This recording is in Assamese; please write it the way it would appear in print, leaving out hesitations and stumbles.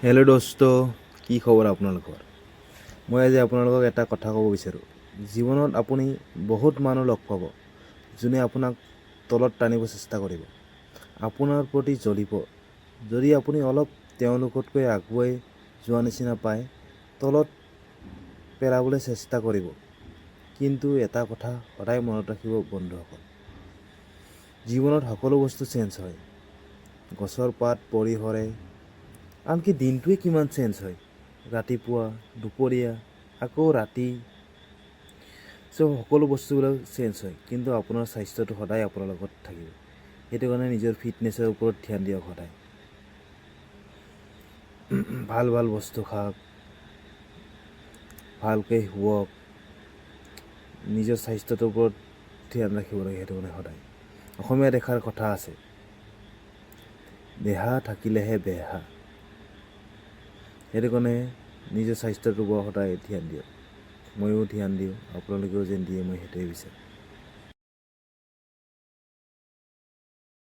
হেল্ল' দোস্ত, কি খবৰ আপোনালোকৰ? মই আজি আপোনালোকক এটা কথা ক'ব বিচাৰোঁ। জীৱনত আপুনি বহুত মানুহ লগ পাব, যোনে আপোনাক তলত টানিব চেষ্টা কৰিব, আপোনাৰ প্ৰতি জ্বলিব। যদি আপুনি অলপ তেওঁলোকতকৈ আগুৱাই যোৱা নিচিনা পায়, তলত পেলাবলৈ চেষ্টা কৰিব। কিন্তু এটা কথা সদায় মনত ৰাখিব বন্ধুসকল, জীৱনত সকলো বস্তু চেঞ্জ হয়। গছৰ পাত পৰি সৰে, আনকি দিনটোৱে কিমান চেঞ্জ হয়। ৰাতিপুৱা, দুপৰীয়া, আকৌ ৰাতি, সকলো বস্তুবিলাক চেঞ্জ হয়। কিন্তু আপোনাৰ স্বাস্থ্যটো সদায় আপোনাৰ লগত থাকিব। সেইটো কাৰণে নিজৰ ফিটনেছৰ ওপৰত ধ্যান দিয়ক সদায়। ভাল ভাল বস্তু খাওক, ভালকৈ শুৱক, নিজৰ স্বাস্থ্যটোৰ ওপৰত ধ্যান ৰাখিব লাগে। সেইটো কাৰণে সদায় অসমীয়া এষাৰ কথা আছে, দেহা থাকিলেহে বেহা। সেইটো কাৰণে নিজৰ স্বাস্থ্যটোৰ ওপৰত সদায় ধ্যান দিয়ক। ময়ো ধ্যান দিওঁ, আপোনালোকেও যেন দিয়ে, মই সেইটোৱে বিচাৰোঁ।